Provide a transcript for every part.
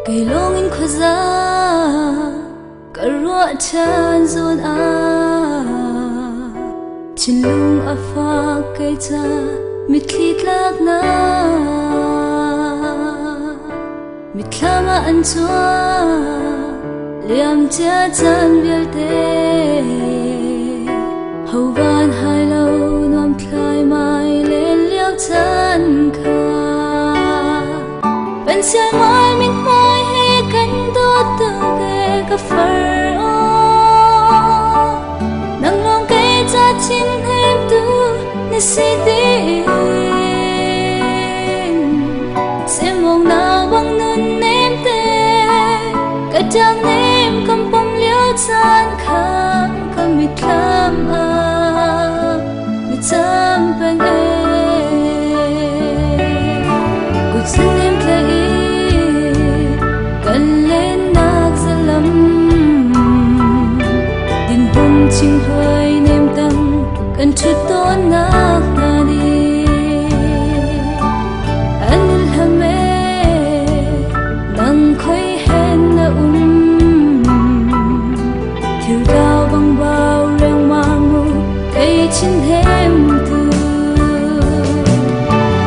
cây longin khoza karua chan zon a chinlung afa cây cha mitlit lak na mitlama an chua liam cha chan vial te hovan hai lo nuam thlai mai len liao chan kha ban sia mai min mai he kan do tu ke ka far o nang long ke cha chin hem tu ni si tin se mong na bang nun nem te ka chang nem kam pom liao chan kha kam mi thlam a mi cham pen e ku chin nem tle chinh hơi nem tâm cần chút tốn nát na đi anh làm mẹ nắng khơi hen na thiêu đau bằng bao reng mang mù cây chín hem từ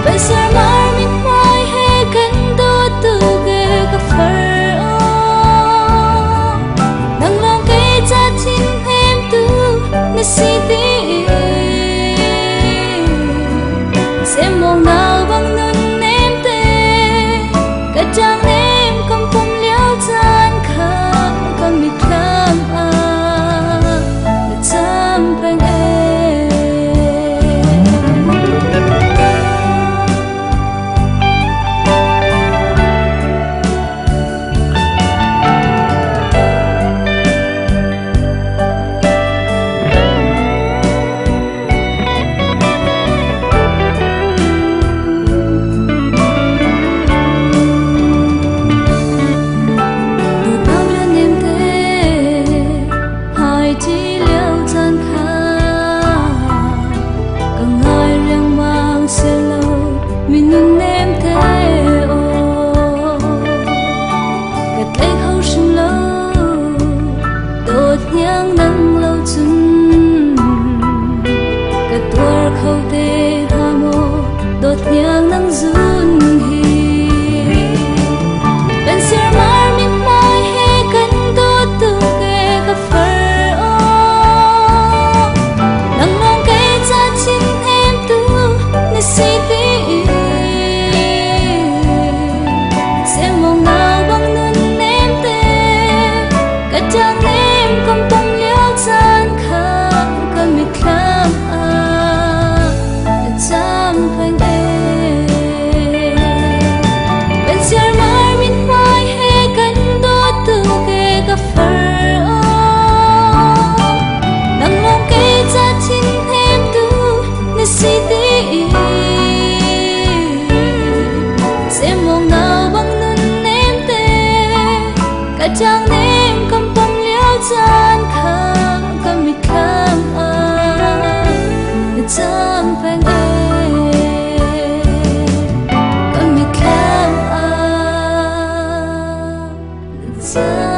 bây giờ mar min mai he cần đôi từ ghê gặp phải ni si tin se mong nào bang nun nem te ka chang nem kam pom liao chan kha kam mi thlam a na cham pen nhang nắng lâu chân cả tuổi khâu tê tha mô đột nhang nắng run hi bên xe mar min mai he cần đốt từ ghê gặp phải o nắng nong kê cha chin em tu ni si tin sẽ mong nào bang nun em te cả chang em kom pom liao chan kha kan mi thlam a cham pen e ben sia mar min mai he kan do tu ke ka far o nang long ke cha chin hem tu ni si tin se mong nào bang nun em te ka chang nem kom pom liao chan kha kam mi thlam a na cham pen e kam mi thlam a na cham